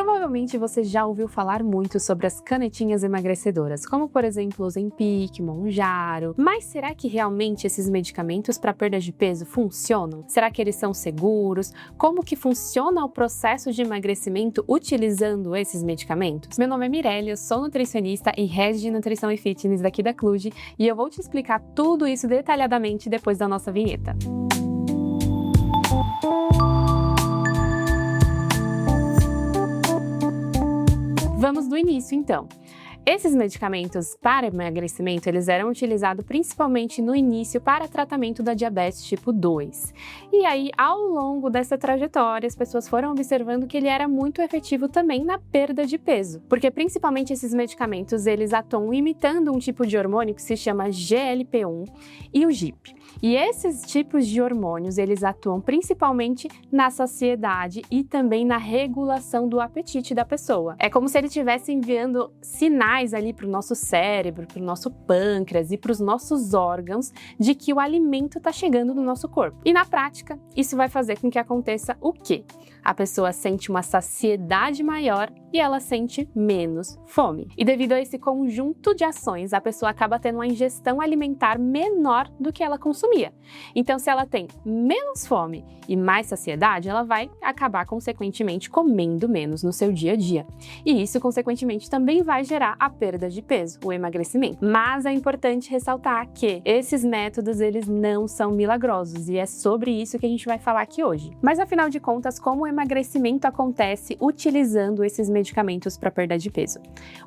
Provavelmente você já ouviu falar muito sobre as canetinhas emagrecedoras, como por exemplo o Ozempic, Mounjaro, mas será que realmente esses medicamentos para perda de peso funcionam? Será que eles são seguros? Como que funciona o processo de emagrecimento utilizando esses medicamentos? Meu nome é Mirelle, eu sou nutricionista e head de nutrição e fitness daqui da Cluj e eu vou te explicar tudo isso detalhadamente depois da nossa vinheta. Vamos do início, então. Esses medicamentos para emagrecimento, eles eram utilizados principalmente no início para tratamento da diabetes tipo 2. E aí, ao longo dessa trajetória, as pessoas foram observando que ele era muito efetivo também na perda de peso. Porque principalmente esses medicamentos, eles atuam imitando um tipo de hormônio que se chama GLP-1 e o GIP. E esses tipos de hormônios, eles atuam principalmente na saciedade e também na regulação do apetite da pessoa. É como se ele estivesse enviando sinais ali para o nosso cérebro, para o nosso pâncreas e para os nossos órgãos de que o alimento está chegando no nosso corpo. E na prática, isso vai fazer com que aconteça o quê? A pessoa sente uma saciedade maior e ela sente menos fome. E devido a esse conjunto de ações, a pessoa acaba tendo uma ingestão alimentar menor do que ela consumia. Então, se ela tem menos fome e mais saciedade, ela vai acabar, consequentemente, comendo menos no seu dia a dia. E isso, consequentemente, também vai gerar a perda de peso, o emagrecimento. Mas é importante ressaltar que esses métodos, eles não são milagrosos e é sobre isso que a gente vai falar aqui hoje. Mas, afinal de contas, como o emagrecimento acontece utilizando esses medicamentos para perda de peso?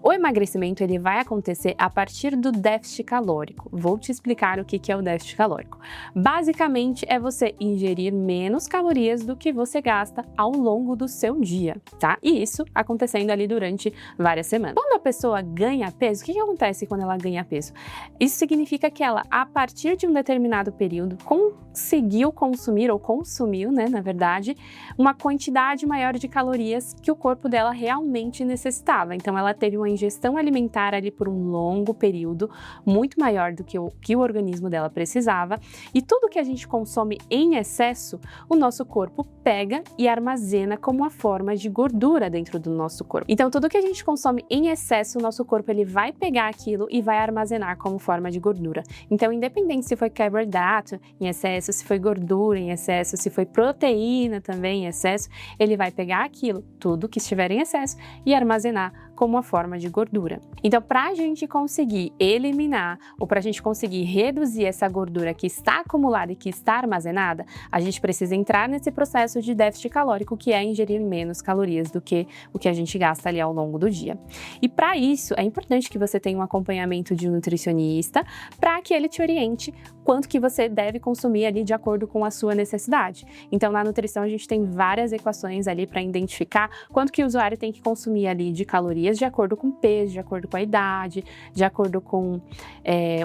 O emagrecimento, ele vai acontecer a partir do déficit calórico. Vou te explicar o que é o déficit calórico. Basicamente, é você ingerir menos calorias do que você gasta ao longo do seu dia, tá? E isso acontecendo ali durante várias semanas. Quando a pessoa ganha peso, o que acontece quando ela ganha peso? Isso significa que ela, a partir de um determinado período, conseguiu consumir, ou consumiu, né, na verdade, uma quantidade maior de calorias que o corpo dela realmente necessitava. Então, ela teve uma ingestão alimentar ali por um longo período, muito maior do que o organismo dela precisava. E tudo que a gente consome em excesso, o nosso corpo pega e armazena como uma forma de gordura dentro do nosso corpo. Então, tudo que a gente consome em excesso, o nosso corpo ele vai pegar aquilo e vai armazenar como forma de gordura. Então, independente se foi carboidrato em excesso, se foi gordura em excesso, se foi proteína também em excesso, ele vai pegar aquilo, tudo que estiver em excesso, e armazenar como uma forma de gordura. Então, para a gente conseguir eliminar ou para a gente conseguir reduzir essa gordura que está acumulada e que está armazenada, a gente precisa entrar nesse processo de déficit calórico, que é ingerir menos calorias do que o que a gente gasta ali ao longo do dia. E para isso, é importante que você tenha um acompanhamento de um nutricionista para que ele te oriente quanto que você deve consumir ali de acordo com a sua necessidade. Então, na nutrição, a gente tem várias equações ali para identificar quanto que o usuário tem que consumir ali de calorias de acordo com o peso, de acordo com a idade, de acordo com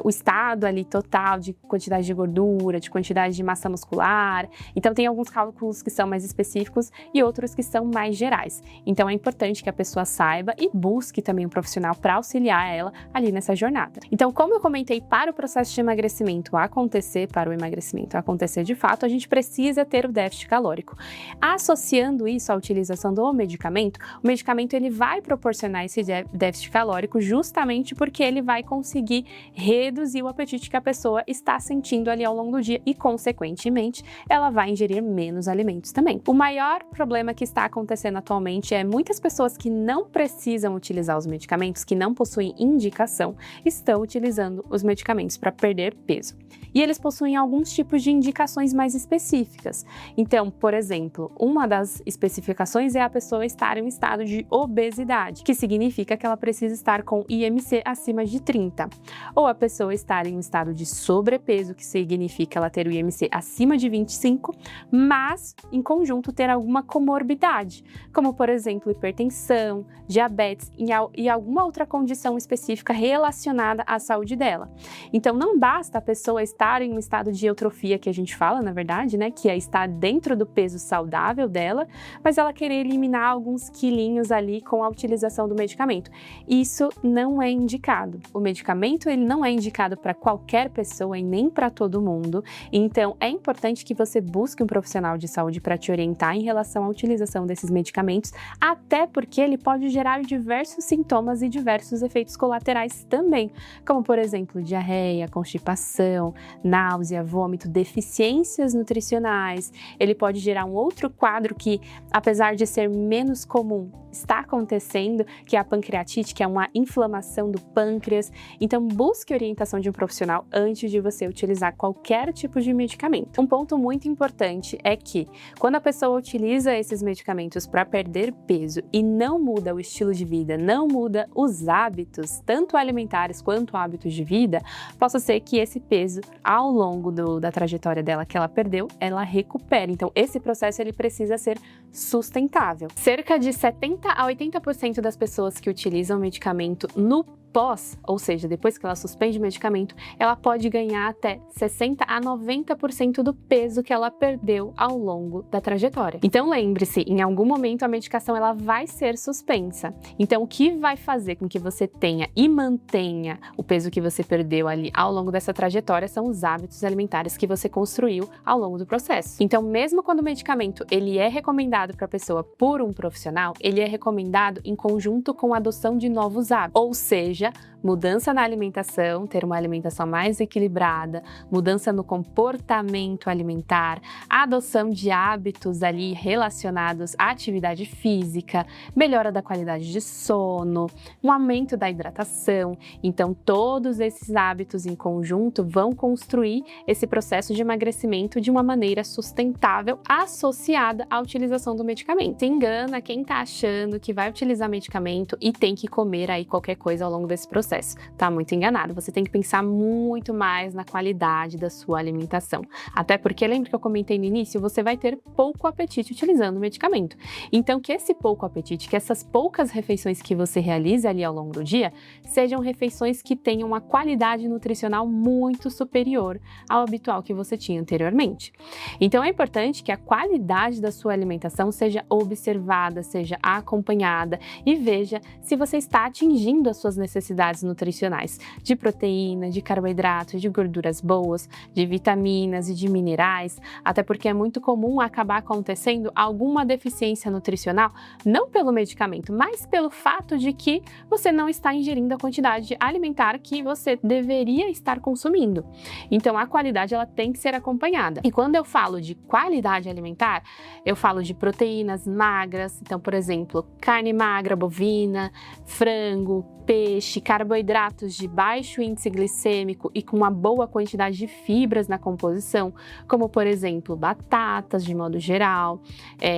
o estado ali total de quantidade de gordura, de quantidade de massa muscular. Então, tem alguns cálculos que são mais específicos e outros que são mais gerais. Então, é importante que a pessoa saiba e busque também um profissional para auxiliar ela ali nessa jornada. Então, como eu comentei, para o processo de emagrecimento acontecer, para o emagrecimento acontecer de fato, a gente precisa ter o déficit calórico. Associando isso à utilização do medicamento, o medicamento ele vai proporcionar esse déficit calórico justamente porque ele vai conseguir reduzir o apetite que a pessoa está sentindo ali ao longo do dia e, consequentemente, ela vai ingerir menos alimentos também. O maior problema que está acontecendo atualmente é muitas pessoas que não precisam utilizar os medicamentos, que não possuem indicação, estão utilizando os medicamentos para perder peso. E eles possuem alguns tipos de indicações mais específicas. Então, por exemplo, uma das especificações é a pessoa estar em um estado de obesidade, que significa que ela precisa estar com IMC acima de 30. Ou a pessoa estar em um estado de sobrepeso, que significa ela ter o IMC acima de 25, mas em conjunto ter alguma comorbidade, como por exemplo hipertensão, diabetes e alguma outra condição específica relacionada à saúde dela. Então não basta a pessoa estar em um estado de eutrofia, que a gente fala, na verdade, né, que é estar dentro do peso saudável dela, mas ela querer eliminar alguns quilinhos ali com a utilização do medicamento. Isso não é indicado. O medicamento ele não é indicado para qualquer pessoa e nem para todo mundo. Então, é importante que você busque um profissional de saúde para te orientar em relação à utilização desses medicamentos, até porque ele pode gerar diversos sintomas e diversos efeitos colaterais também, como, por exemplo, diarreia, constipação, náusea, vômito, deficiências nutricionais. Ele pode gerar um outro quadro que, apesar de ser menos comum, está acontecendo, que é a pancreatite, que é uma inflamação do pâncreas. Então, busque orientação de um profissional antes de você utilizar qualquer tipo de medicamento. Um ponto muito importante é que, quando a pessoa utiliza esses medicamentos para perder peso e não muda o estilo de vida, não muda os hábitos, tanto alimentares quanto hábitos de vida, possa ser que esse peso, ao longo da trajetória dela que ela perdeu, ela recupere. Então, esse processo ele precisa ser sustentável. Cerca de 70 a 80% das pessoas que utilizam o medicamento no pós, ou seja, depois que ela suspende o medicamento, ela pode ganhar até 60 a 90% do peso que ela perdeu ao longo da trajetória. Então lembre-se, em algum momento a medicação ela vai ser suspensa. Então o que vai fazer com que você tenha e mantenha o peso que você perdeu ali ao longo dessa trajetória são os hábitos alimentares que você construiu ao longo do processo. Então mesmo quando o medicamento ele é recomendado para a pessoa por um profissional, ele é recomendado em conjunto com a adoção de novos hábitos, ou seja, mudança na alimentação, ter uma alimentação mais equilibrada, mudança no comportamento alimentar, adoção de hábitos ali relacionados à atividade física, melhora da qualidade de sono, um aumento da hidratação. Então, todos esses hábitos em conjunto vão construir esse processo de emagrecimento de uma maneira sustentável associada à utilização do medicamento. Se engana quem está achando que vai utilizar medicamento e tem que comer aí qualquer coisa ao longo desse processo. Tá muito enganado. Você tem que pensar muito mais na qualidade da sua alimentação. Até porque, lembra que eu comentei no início, você vai ter pouco apetite utilizando o medicamento. Então, que esse pouco apetite, que essas poucas refeições que você realiza ali ao longo do dia, sejam refeições que tenham uma qualidade nutricional muito superior ao habitual que você tinha anteriormente. Então, é importante que a qualidade da sua alimentação seja observada, seja acompanhada e veja se você está atingindo as suas necessidades nutricionais de proteína, de carboidratos, de gorduras boas, de vitaminas e de minerais, até porque é muito comum acabar acontecendo alguma deficiência nutricional, não pelo medicamento, mas pelo fato de que você não está ingerindo a quantidade alimentar que você deveria estar consumindo. Então, a qualidade ela tem que ser acompanhada. E quando eu falo de qualidade alimentar, eu falo de proteínas magras, então, por exemplo, carne magra bovina, frango, peixe, carboidratos de baixo índice glicêmico e com uma boa quantidade de fibras na composição, como por exemplo batatas de modo geral,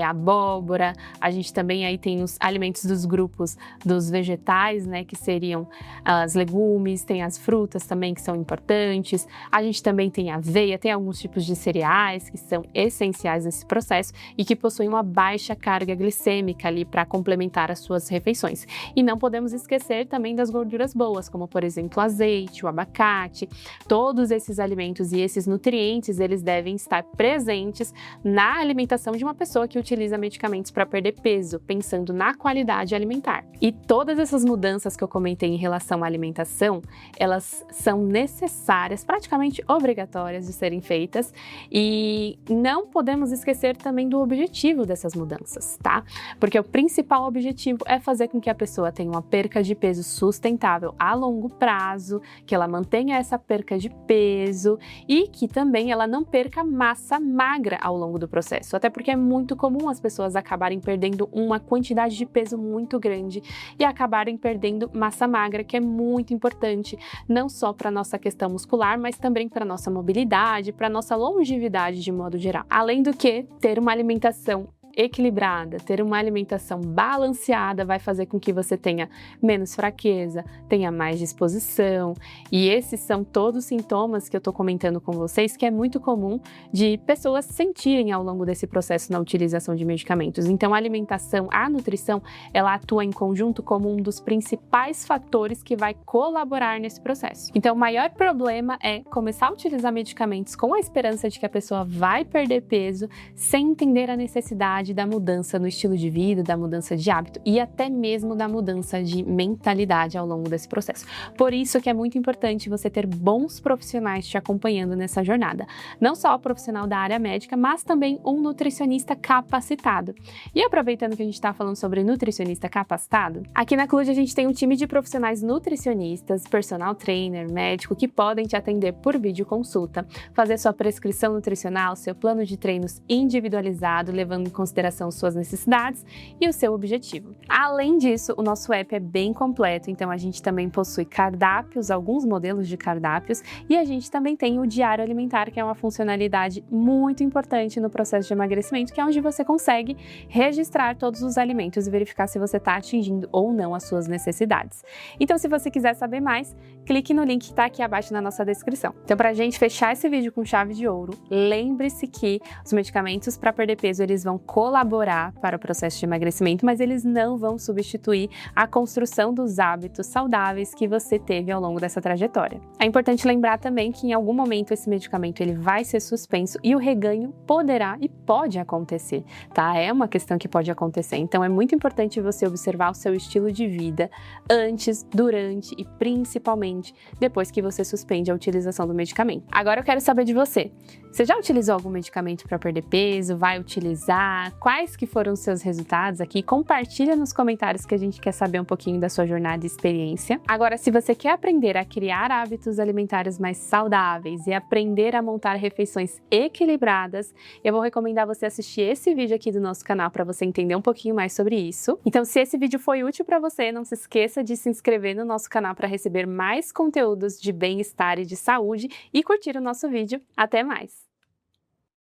abóbora. A gente também aí tem os alimentos dos grupos dos vegetais, né, que seriam as legumes, tem as frutas também que são importantes. A gente também tem aveia, tem alguns tipos de cereais que são essenciais nesse processo e que possuem uma baixa carga glicêmica ali para complementar as suas refeições. E não podemos esquecer também das gorduras boas, como por exemplo o azeite, o abacate. Todos esses alimentos e esses nutrientes, eles devem estar presentes na alimentação de uma pessoa que utiliza medicamentos para perder peso, pensando na qualidade alimentar. E todas essas mudanças que eu comentei em relação à alimentação, elas são necessárias, praticamente obrigatórias de serem feitas, e não podemos esquecer também do objetivo dessas mudanças, tá? Porque o principal objetivo é fazer com que a pessoa tenha uma perca de peso sustentável a longo prazo, que ela mantenha essa perca de peso e que também ela não perca massa magra ao longo do processo, até porque é muito comum as pessoas acabarem perdendo uma quantidade de peso muito grande e acabarem perdendo massa magra, que é muito importante, não só para nossa questão muscular, mas também para nossa mobilidade, para nossa longevidade de modo geral. Além do que, ter uma alimentação equilibrada, ter uma alimentação balanceada vai fazer com que você tenha menos fraqueza, tenha mais disposição, e esses são todos sintomas que eu tô comentando com vocês que é muito comum de pessoas sentirem ao longo desse processo na utilização de medicamentos. Então a alimentação, a nutrição, ela atua em conjunto como um dos principais fatores que vai colaborar nesse processo. Então o maior problema é começar a utilizar medicamentos com a esperança de que a pessoa vai perder peso sem entender a necessidade possibilidade da mudança no estilo de vida, da mudança de hábito e até mesmo da mudança de mentalidade ao longo desse processo. Por isso que é muito importante você ter bons profissionais te acompanhando nessa jornada. Não só o profissional da área médica, mas também um nutricionista capacitado. E aproveitando que a gente está falando sobre nutricionista capacitado, aqui na Cluj a gente tem um time de profissionais nutricionistas, personal trainer, médico, que podem te atender por videoconsulta, fazer sua prescrição nutricional, seu plano de treinos individualizado, levando em consideração suas necessidades e o seu objetivo. Além disso, o nosso app é bem completo, então a gente também possui cardápios, alguns modelos de cardápios, e a gente também tem o diário alimentar, que é uma funcionalidade muito importante no processo de emagrecimento, que é onde você consegue registrar todos os alimentos e verificar se você está atingindo ou não as suas necessidades. Então, se você quiser saber mais, clique no link que está aqui abaixo na nossa descrição. Então, para a gente fechar esse vídeo com chave de ouro, lembre-se que os medicamentos para perder peso, eles vão colaborar para o processo de emagrecimento, mas eles não vão substituir a construção dos hábitos saudáveis que você teve ao longo dessa trajetória. É importante lembrar também que em algum momento esse medicamento ele vai ser suspenso e o reganho poderá e pode acontecer, tá? É uma questão que pode acontecer. Então é muito importante você observar o seu estilo de vida antes, durante e principalmente depois que você suspende a utilização do medicamento. Agora eu quero saber de você. Você já utilizou algum medicamento para perder peso? Vai utilizar? Quais que foram os seus resultados aqui? Compartilha nos comentários que a gente quer saber um pouquinho da sua jornada e experiência. Agora, se você quer aprender a criar hábitos alimentares mais saudáveis e aprender a montar refeições equilibradas, eu vou recomendar você assistir esse vídeo aqui do nosso canal para você entender um pouquinho mais sobre isso. Então, se esse vídeo foi útil para você, não se esqueça de se inscrever no nosso canal para receber mais conteúdos de bem-estar e de saúde e curtir o nosso vídeo. Até mais!